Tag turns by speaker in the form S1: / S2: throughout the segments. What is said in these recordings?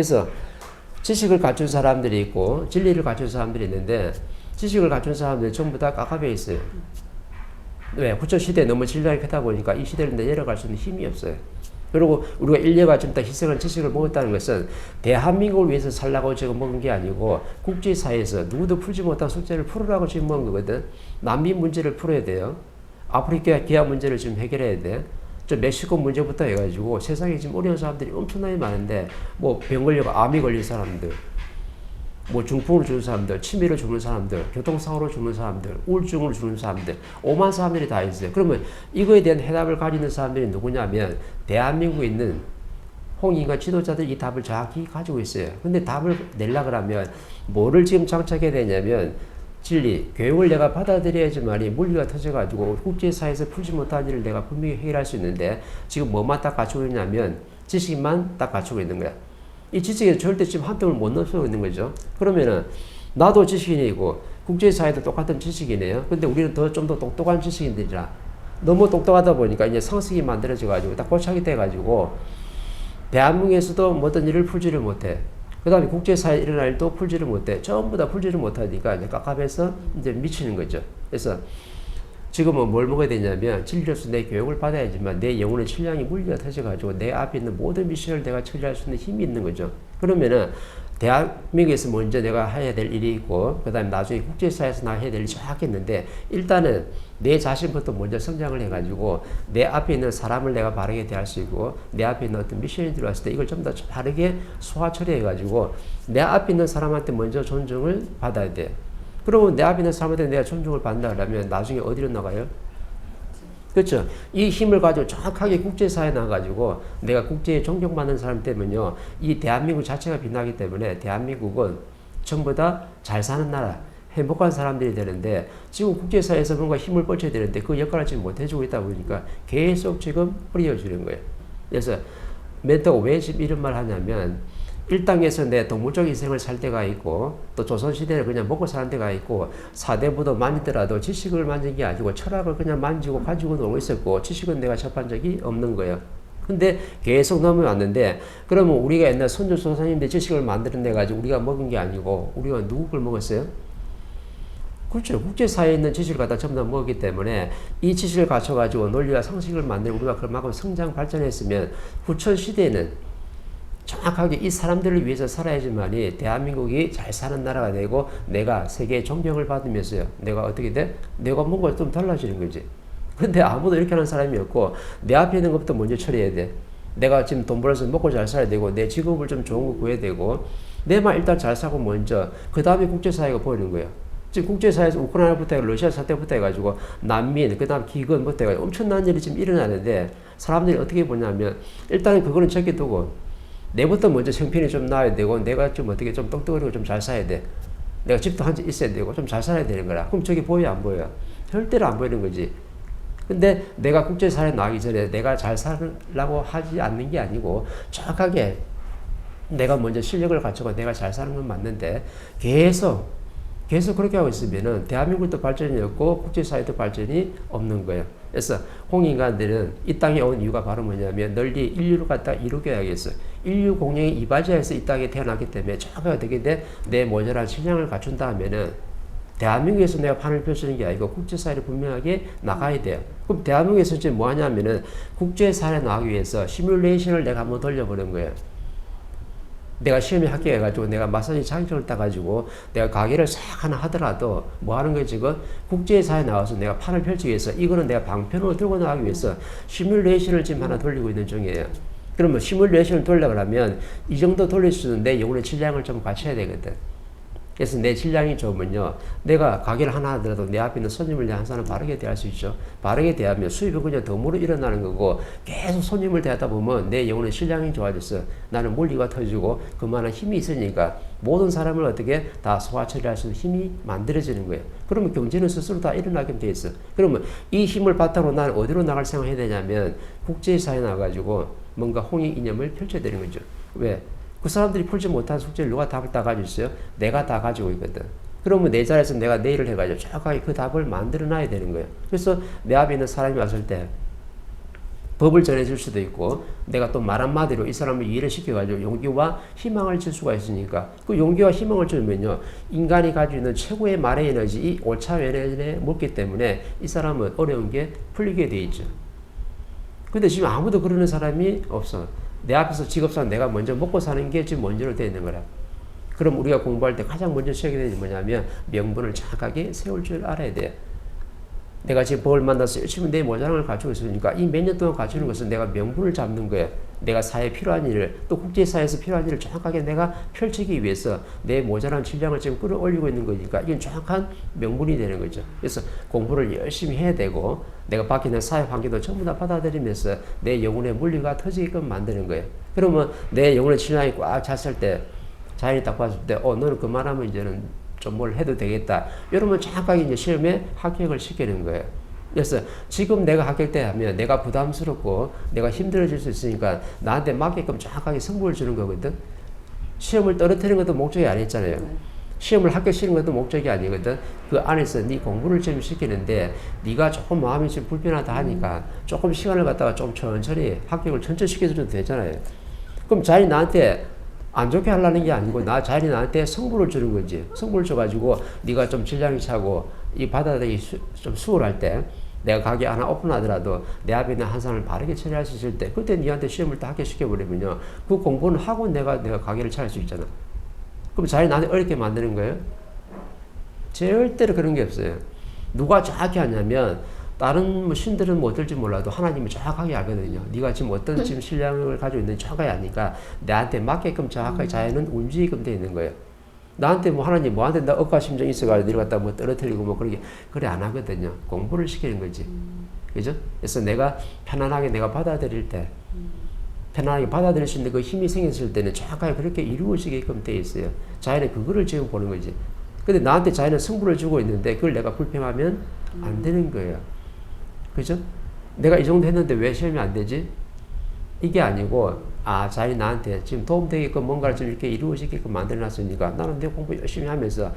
S1: 그래서 지식을 갖춘 사람들이 있고 진리를 갖춘 사람들이 있는데 지식을 갖춘 사람들이 전부 다 깝깝해 있어요. 왜? 후천 시대에 너무 질량이 크다 보니까 이 시대를 내려갈 수 있는 힘이 없어요. 그리고 우리가 인류가 좀 더 희생한 지식을 먹었다는 것은 대한민국을 위해서 살라고 지금 먹은 게 아니고 국제사회에서 누구도 풀지 못한 숙제를 풀으라고 지금 먹은 거거든. 난민 문제를 풀어야 돼요. 아프리카 기아 문제를 지금 해결해야 돼. 저 멕시코 문제부터 해가지고 세상에 지금 어려운 사람들이 엄청나게 많은데 뭐 병 걸리고 암이 걸린 사람들, 뭐 중풍으로 죽는 사람들, 치매로 죽는 사람들, 교통사고로 죽는 사람들, 우울증으로 죽는 사람들, 오만 사람들이 다 있어요. 그러면 이거에 대한 해답을 가지는 사람들이 누구냐면 대한민국에 있는 홍익인간 지도자들이 이 답을 정확히 가지고 있어요. 근데 답을 내려고 하면 뭐를 지금 장착해야 되냐면 진리, 교육을 내가 받아들여야지만이 물리가 터져가지고 국제사회에서 풀지 못한 일을 내가 분명히 해결할 수 있는데 지금 뭐만 딱 갖추고 있냐면 지식만 딱 갖추고 있는 거야. 이 지식에 절대 지금 한 뼘을 못 넘어서고 있는 거죠. 그러면은 나도 지식인이고 국제사회도 똑같은 지식이네요. 근데 우리는 좀 더 똑똑한 지식인들이라 너무 똑똑하다 보니까 이제 상식이 만들어져가지고 딱 고착이 돼가지고 대한민국에서도 어떤 일을 풀지를 못해. 그 다음에 국제사회에 일어날 일도 풀지를 못해. 전부 다 풀지를 못하니까 이제 깝깝해서 이제 미치는 거죠. 그래서 지금은 뭘 먹어야 되냐면 진리로서 내 교육을 받아야지만 내 영혼의 질량이 물리가 터져가지고 내 앞에 있는 모든 미션을 내가 처리할 수 있는 힘이 있는 거죠. 그러면은 대한민국에서 먼저 내가 해야 될 일이 있고 그 다음에 나중에 국제사회에서 나 해야 될 일이 정확했는데 일단은 내 자신부터 먼저 성장을 해가지고 내 앞에 있는 사람을 내가 바르게 대할 수 있고 내 앞에 있는 어떤 미션이 들어왔을 때 이걸 좀 더 바르게 소화 처리해가지고 내 앞에 있는 사람한테 먼저 존중을 받아야 돼. 그러면 내 앞에 있는 사람한테 내가 존중을 받는다 그러면 나중에 어디로 나가요? 그렇죠. 이 힘을 가지고 정확하게 국제사회에 나가가지고 내가 국제에 존경받는 사람 때문에요. 이 대한민국 자체가 빛나기 때문에 대한민국은 전부 다 잘 사는 나라, 행복한 사람들이 되는데 지금 국제사회에서 뭔가 힘을 뻗쳐야 되는데 그 역할을 지금 못 해주고 있다 보니까 계속 지금 뿌려주는 거예요. 그래서 멘토가 왜 지금 이런 말 하냐면 일 땅에서 내 동물적 인생을 살 때가 있고 또 조선시대를 그냥 먹고 사는 때가 있고 사대부도 만지더라도 지식을 만진 게 아니고 철학을 그냥 만지고 가지고 놀고 있었고 지식은 내가 접한 적이 없는 거예요. 근데 계속 넘어왔는데 그러면 우리가 옛날 선조조상님들 지식을 만들어내 가지고 우리가 먹은 게 아니고 우리가 누구 걸 먹었어요? 그렇죠. 국제사회에 있는 지식을 갖다 전부 다 먹었기 때문에 이 지식을 갖춰가지고 논리와 상식을 만들고 우리가 그만큼 성장 발전했으면 후천시대에는 정확하게 이 사람들을 위해서 살아야지만이 대한민국이 잘 사는 나라가 되고 내가 세계의 존경을 받으면서요. 내가 어떻게 돼? 내가 뭔가 좀 달라지는 거지. 근데 아무도 이렇게 하는 사람이 없고 내 앞에 있는 것부터 먼저 처리해야 돼. 내가 지금 돈 벌어서 먹고 잘 살아야 되고 내 직업을 좀 좋은 거 구해야 되고 내만 일단 잘 사고 먼저 그 다음에 국제사회가 보이는 거예요. 지금 국제사회에서 우크라이나부터 러시아 사태부터 해가지고 난민 그 다음 기근부터 해가지고 엄청난 일이 지금 일어나는데 사람들이 어떻게 보냐면 일단은 그거는 제껴두고 내부터 먼저 형편이 좀 나아야 되고 내가 좀 어떻게 좀 똑똑하고 좀 잘 살아야 돼. 내가 집도 한 집 있어야 되고 좀 잘 살아야 되는 거라. 그럼 저게 보여 안 보여? 절대로 안 보이는 거지. 근데 내가 국제사회에 나가기 전에 내가 잘 살라고 하지 않는 게 아니고 정확하게 내가 먼저 실력을 갖추고 내가 잘 사는 건 맞는데 계속 그렇게 하고 있으면은 대한민국도 발전이 없고 국제사회도 발전이 없는 거예요. 그래서 홍인간들은 이 땅에 온 이유가 바로 뭐냐면 널리 인류를 갖다 이루겨야겠어. 인류 공룡이 이바지아에서 이 땅에 태어났기 때문에 정확하게 어떻게 돼? 내 모자란 식량을 갖춘 다음에는 대한민국에서 내가 판을 펼치는 게 아니고 국제사회를 분명하게 나가야 돼요. 그럼 대한민국에서 이제 뭐 하냐면은 국제사회에 나가기 위해서 시뮬레이션을 내가 한번 돌려보는 거예요. 내가 시험에 합격해가지고 내가 마사지 자격증을 따가지고 내가 가게를 싹 하나 하더라도 뭐 하는 거예요 지금? 국제사회에 나와서 내가 판을 펼치기 위해서 이거는 내가 방편으로 들고 나가기 위해서 시뮬레이션을 지금 하나 돌리고 있는 중이에요. 그러면 시뮬레이션을 돌려가려면 이 정도 돌릴 수 있는 내 영혼의 질량을 좀 갖춰야 되거든. 그래서 내 질량이 좋으면요. 내가 가게를 하나 하더라도 내 앞에 있는 손님을 내 한 사람 바르게 대할 수 있죠. 바르게 대하면 수입이 그냥 덤으로 일어나는 거고 계속 손님을 대하다 보면 내 영혼의 질량이 좋아졌어. 나는 물리가 터지고 그만한 힘이 있으니까 모든 사람을 어떻게 다 소화 처리할 수 있는 힘이 만들어지는 거예요. 그러면 경제는 스스로 다 일어나게 돼 있어. 그러면 이 힘을 바탕으로 나는 어디로 나갈 생각을 해야 되냐면 국제사회에 나가가지고 뭔가 홍익 이념을 펼쳐야 되는 거죠. 왜? 그 사람들이 풀지 못한 숙제를 누가 답을 다 가지고 있어요? 내가 다 가지고 있거든. 그러면 내 자리에서 내가 내일을 해가지고 정확하게 그 답을 만들어 놔야 되는 거예요. 그래서 내 앞에 있는 사람이 왔을 때 법을 전해줄 수도 있고 내가 또 말 한마디로 이 사람을 이해를 시켜가지고 용기와 희망을 줄 수가 있으니까 그 용기와 희망을 주면요 인간이 가지고 있는 최고의 말의 에너지 이 오차 에너지에 묻기 때문에 이 사람은 어려운 게 풀리게 돼 있죠. 근데 지금 아무도 그러는 사람이 없어. 내 앞에서 직업상 내가 먼저 먹고 사는 게 지금 먼저로 되어 있는 거라. 그럼 우리가 공부할 때 가장 먼저 세우게 되는 게 뭐냐면 명분을 정확하게 세울 줄 알아야 돼. 내가 지금 법을 만나서 열심히 내 모자랑을 갖추고 있으니까 이 몇 년 동안 갖추는 것은 내가 명분을 잡는 거야. 내가 사회에 필요한 일을 또 국제사회에서 필요한 일을 정확하게 내가 펼치기 위해서 내 모자란 질량을 지금 끌어올리고 있는 거니까 이건 정확한 명분이 되는 거죠. 그래서 공부를 열심히 해야 되고 내가 밖에 있는 사회 환경도 전부 다 받아들이면서 내 영혼의 물리가 터지게끔 만드는 거예요. 그러면 내 영혼의 질량이 꽉 찼을 때 자연이 딱 봤을 때 너는 그만하면 이제는 좀 뭘 해도 되겠다. 이러면 정확하게 이제 시험에 합격을 시키는 거예요. 그래서 지금 내가 합격돼 하면 내가 부담스럽고 내가 힘들어질 수 있으니까 나한테 맞게끔 정확하게 승부를 주는 거거든. 시험을 떨어뜨리는 것도 목적이 아니잖아요. 시험을 합격시키는 것도 목적이 아니거든. 그 안에서 네 공부를 좀 시키는데 네가 조금 마음이 좀 불편하다 하니까 조금 시간을 갖다가 좀 천천히 합격을 천천히 시켜줘도 되잖아요. 그럼 자연이 나한테 안 좋게 하려는 게 아니고 자연이 나한테 성부를 주는 거지. 성부를 줘가지고 네가 좀 질량이 차고 이 바다들이 좀 수월할 때 내가 가게 하나 오픈하더라도 내 앞에 있는 한 사람을 바르게 처리할 수 있을 때 그때 네한테 시험을 다 합격시켜버리면요 그 공부는 하고 내가 가게를 차릴 수 있잖아. 그럼 자연이 나한테 어렵게 만드는 거예요? 절대로 그런 게 없어요. 누가 정확히 하냐면 다른 뭐 신들은 뭐 어떨지 몰라도 하나님은 정확하게 알거든요. 네가 지금 어떤 지금 신량을 가지고 있는지 정확하게 아니까 나한테 맞게끔 정확하게 자연은 움직이게끔 되어 있는 거예요. 나한테 뭐 하나님 뭐한테 나 억가심정이 있어가지고 내려갔다 뭐 떨어뜨리고 뭐 그래 안 하거든요. 공부를 시키는 거지. 그죠? 그래서 내가 편안하게 내가 받아들일 때 편안하게 받아들일 수 있는 그 힘이 생겼을 때는 정확하게 그렇게 이루어지게끔 되어 있어요. 자연은 그거를 지금 보는 거지. 근데 나한테 자연은 승부를 주고 있는데 그걸 내가 불평하면 안 되는 거예요. 그죠? 내가 이 정도 했는데 왜 시험이 안 되지? 이게 아니고 자연이 나한테 지금 도움되게끔 뭔가를 좀 이렇게 이루어지게끔 만들어놨으니까 나는 내 공부 열심히 하면서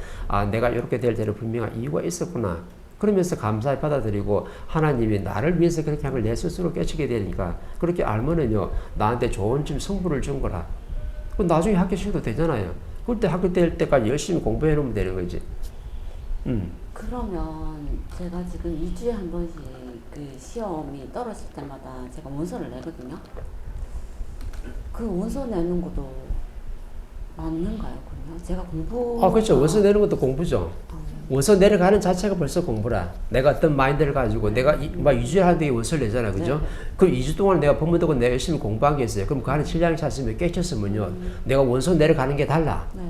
S1: 내가 이렇게 될 때는 분명한 이유가 있었구나. 그러면서 감사히 받아들이고 하나님이 나를 위해서 그렇게 한 걸 내 스스로 깨치게 되니까 그렇게 알면은요 나한테 좋은 지금 성부를 준 거라. 그럼 나중에 합격시켜도 되잖아요. 그때 합격될 때까지 열심히 공부해 놓으면 되는 거지.
S2: 그러면 제가 지금 2주에 한 번씩 그 시험이 떨어질 때마다 제가 원서를 내거든요. 그 원서 내는 것도 맞는가요, 그러면? 제가 공부.
S1: 그렇죠. 원서 내는 것도 공부죠. 원서 내려가는 자체가 벌써 공부라. 내가 어떤 마인드를 가지고 내가 2주에 하는데 원서를 내잖아. 그죠? 네. 그럼 2주 동안 내가 법문듣고 내가 열심히 공부한 게 있어요. 그럼 그 안에 질량이 찼으면 깨쳤으면요. 내가 원서 내려가는 게 달라.
S2: 네.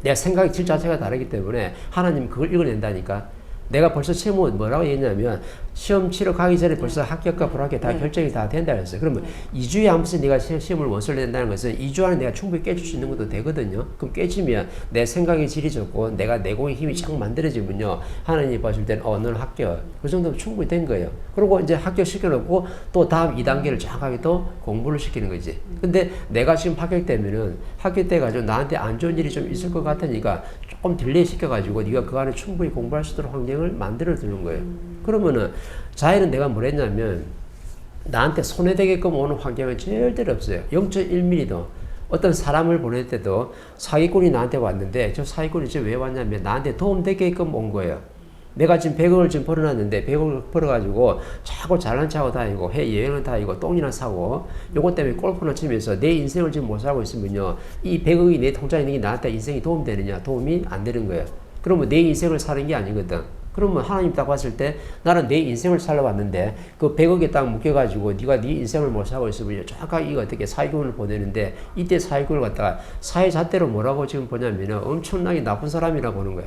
S1: 내 생각의 질 자체가 다르기 때문에 하나님 그걸 읽어낸다니까. 내가 벌써 시험을 뭐라고 했냐면 시험 치러 가기 전에 벌써 합격과 불합격 다 결정이 다 된다 그랬어요. 그러면 2주에 한 번씩 네가 시험을 원서를 낸다는 것은 2주 안에 내가 충분히 깨질 수 있는 것도 되거든요. 그럼 깨지면 내 생각의 질이 좋고 내가 내공의 힘이 쫙 만들어지면요. 하나님이 봤을 때는 너는 합격. 그 정도면 충분히 된 거예요. 그리고 이제 합격시켜놓고 또 다음 2단계를 정확하게 또 공부를 시키는 거지. 근데 내가 지금 합격되면은 합격돼가지고 나한테 안 좋은 일이 좀 있을 것 같으니까 조금 딜레이 시켜가지고 네가 그 안에 충분히 공부할 수 있도록 환경을 만들어 두는 거예요. 그러면은 자연은 내가 뭘 했냐면 나한테 손해되게끔 오는 환경은 절대로 없어요. 0.1mm도. 어떤 사람을 보낼 때도 사기꾼이 나한테 왔는데 저 사기꾼이 지금 왜 왔냐면 나한테 도움되게끔 온 거예요. 내가 지금 100억을 지금 벌어놨는데 100억을 벌어가지고 자꾸 잘난 척하고 다니고 해외여행을 다니고 똥이나 사고 요것 때문에 골프나 치면서 내 인생을 지금 못 살고 있으면요. 이 100억이 내 통장에 있는 게 나한테 인생이 도움되느냐? 도움이 안 되는 거예요. 그러면 내 인생을 사는 게 아니거든. 그러면 하나님 딱 봤을 때 나는 내 인생을 살아왔는데 그 100억에 딱 묶여가지고 네가 네 인생을 못 살고 있으면 정확하게 이거 어떻게 사기꾼을 보내는데 이때 사기꾼을 갖다가 사회잣대로 뭐라고 지금 보냐면 엄청나게 나쁜 사람이라고 보는 거야.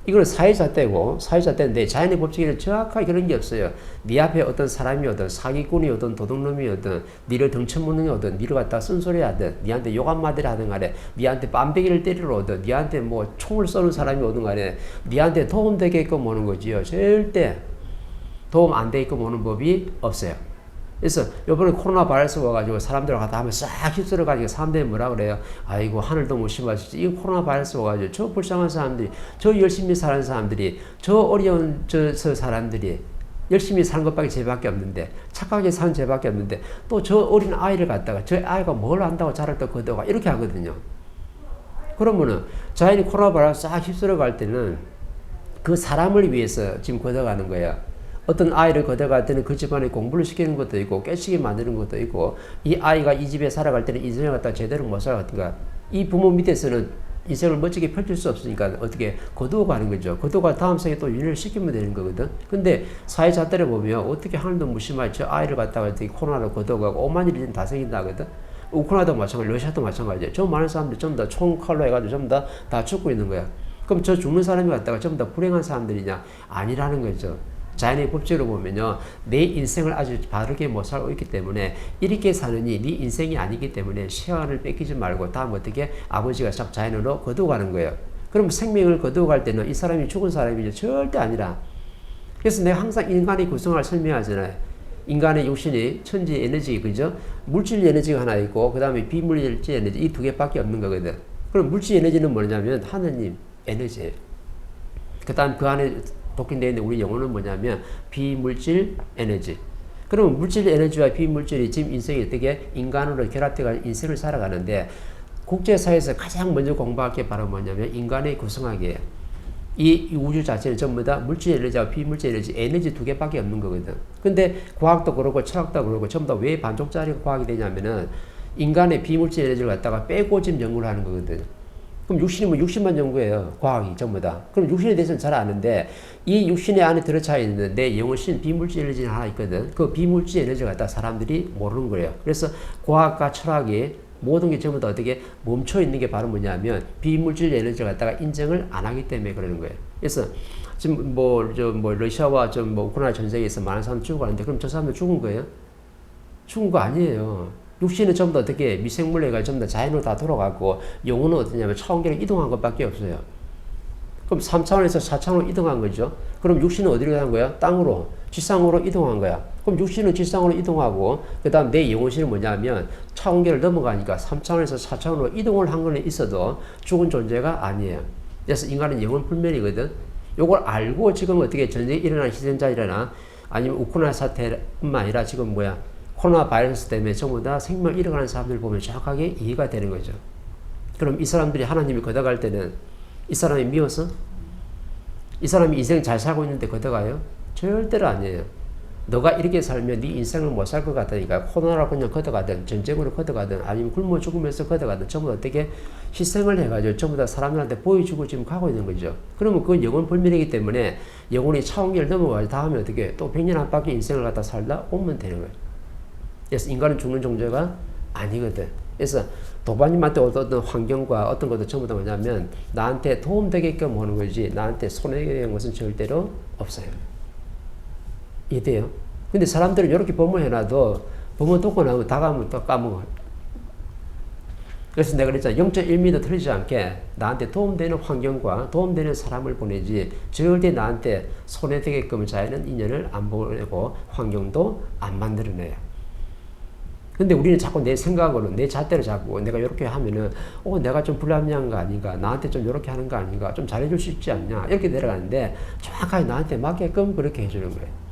S1: 이거는 사회잣대고 사회잣대인데 자연의 법칙에는 정확하게 그런 게 없어요. 네 앞에 어떤 사람이 오든 사기꾼이 오든 도둑놈이 오든 니를 등쳐먹는 게 오든 니를 갖다 쓴소리 하든 니한테 욕 한마디를 하든 간에 니한테 빰배기를 때리러 오든 니한테 뭐 총을 쏘는 사람이 오든 간에 니한테 도움되게끔 오는 거지요. 절대 도움 안 되게끔 오는 법이 없어요. 그래서 요번에 코로나 바이러스 와가지고 사람들 갖다 하면 싹 휩쓸어가지고 사람들이 뭐라 그래요? 아이고 하늘도 못 심하시지. 이 코로나 바이러스 와가지고 저 불쌍한 사람들이 저 열심히 사는 사람들이 저 어려운 저 사람들이 열심히 사는 것밖에 죄밖에 없는데, 착하게 사는 죄밖에 없는데, 또 저 어린 아이를 갖다가 저 아이가 뭘 안다고 자를 또 거둬가 이렇게 하거든요. 그러면은 자연이 코로나 바람 싹 휩쓸어 갈 때는 그 사람을 위해서 지금 걷어가는 거야. 어떤 아이를 걷어갈 때는 그 집안에 공부를 시키는 것도 있고 깨치게 만드는 것도 있고, 이 아이가 이 집에 살아갈 때는 인생을 갖다 제대로 못 살아가니까 이 부모 밑에서는 인생을 멋지게 펼칠 수 없으니까 어떻게 거두어 가는 거죠. 거두어가 다음 생에 또 윤회를 시키면 되는 거거든. 근데 사회 잣대를 보면 어떻게 하늘도 무심하게 저 아이를 갖다가 어떻게 코로나로 거두어가고 오만 일이 다 생긴다 하거든. 우크라이나도 마찬가지, 러시아도 마찬가지예요. 저 많은 사람들이 전부 다 총칼로 해가지고 전부 다 죽고 있는 거야. 그럼 저 죽는 사람이 갖다가 전부 다 불행한 사람들이냐? 아니라는 거죠. 자연의 법칙으로 보면요, 내 인생을 아주 바르게 못 살고 있기 때문에 이렇게 사느니 네 인생이 아니기 때문에 시간을 뺏기지 말고 다음 어떻게 아버지가 자연으로 거두어가는 거예요. 그럼 생명을 거두어갈 때는 이 사람이 죽은 사람이죠. 절대 아니라. 그래서 내가 항상 인간의 구성을 설명하잖아요. 인간의 육신이 천지 에너지, 그죠? 물질 에너지가 하나 있고, 그 다음에 비물질 에너지, 이 두 개밖에 없는 거거든. 그럼 물질 에너지는 뭐냐면 하느님 에너지예요. 그 다음 그 안에 독인되어 있는 우리 영혼은 뭐냐면 비물질 에너지. 그러면 물질 에너지와 비물질이 지금 인생이 어떻게 인간으로 결합되어 인생을 살아가는데, 국제사회에서 가장 먼저 공부할 게 바로 뭐냐면 인간의 구성학이에요. 이 우주 자체는 전부 다 물질 에너지와 비물질 에너지 두 개밖에 없는 거거든. 근데 과학도 그렇고 철학도 그렇고 전부 다 왜 반쪽짜리 과학이 되냐면은 인간의 비물질 에너지를 갖다가 빼고 지금 연구를 하는 거거든. 그럼 육신이면 육신만 연구해요. 과학이 전부 다. 그럼 육신에 대해서는 잘 아는데 이 육신의 안에 들어차 있는 내 영혼신 비물질 에너지가 하나 있거든. 그 비물질 에너지를 갖다 사람들이 모르는 거예요. 그래서 과학과 철학이 모든 게 전부 다 어떻게 멈춰 있는 게 바로 뭐냐면 비물질 에너지를 갖다가 인정을 안 하기 때문에 그러는 거예요. 그래서 지금 러시아와 우크라이나 전쟁에서 많은 사람 죽어가는데 그럼 저 사람들 죽은 거예요? 죽은 거 아니에요. 육신은 전부 다 어떻게 미생물레가 전부 다 자연으로 다 돌아가고 영혼은 어떠냐면 차원계로 이동한 것밖에 없어요. 그럼 3차원에서 4차원으로 이동한 거죠. 그럼 육신은 어디로 간 거야? 땅으로, 지상으로 이동한 거야. 그럼 육신은 지상으로 이동하고 그 다음 내 영혼신은 뭐냐면 차원계를 넘어가니까 3차원에서 4차원으로 이동을 한 거는 있어도 죽은 존재가 아니에요. 그래서 인간은 영혼 불멸이거든. 요걸 알고 지금 어떻게 전쟁이 일어난 희생자이라나 아니면 우크라이나 사태뿐만 아니라 지금 코로나 바이러스 때문에 전부 다 생명 잃어가는 사람들 보면 정확하게 이해가 되는 거죠. 그럼 이 사람들이 하나님이 걷어갈 때는 이 사람이 미워서? 이 사람이 인생 잘 살고 있는데 걷어가요? 절대로 아니에요. 너가 이렇게 살면 네 인생을 못 살 것 같으니까 코로나로 그냥 걷어가든 전쟁으로 걷어가든 아니면 굶어 죽으면서 걷어가든 전부 다 어떻게 희생을 해가지고 전부 다 사람들한테 보여주고 지금 가고 있는 거죠. 그러면 그건 영혼 불멸이기 때문에 영혼이 차원계를 넘어가서 다음에 어떻게 또 100년 안팎의 인생을 갖다 살다 오면 되는 거예요. 그래서 인간은 죽는 존재가 아니거든. 그래서 도반님한테 어떤 환경과 어떤 것도 전부 다 뭐냐면 나한테 도움되게끔 하는 거지 나한테 손해가 되는 것은 절대로 없어요. 이해돼요? 근데 사람들은 이렇게 범어해놔도 범어 듣고 나면 다 가면 또 까먹어요. 그래서 내가 그랬잖아. 0.1mm 틀리지 않게 나한테 도움되는 환경과 도움되는 사람을 보내지 절대 나한테 손해되게끔 자연은 인연을 안 보내고 환경도 안 만들어내요. 근데 우리는 자꾸 내 생각으로 내 잣대로 자꾸 내가 이렇게 하면은 내가 좀 불합리한 거 아닌가, 나한테 좀 이렇게 하는 거 아닌가, 좀 잘해줄 수 있지 않냐 이렇게 내려가는데 정확하게 나한테 맞게끔 그렇게 해주는 거예요.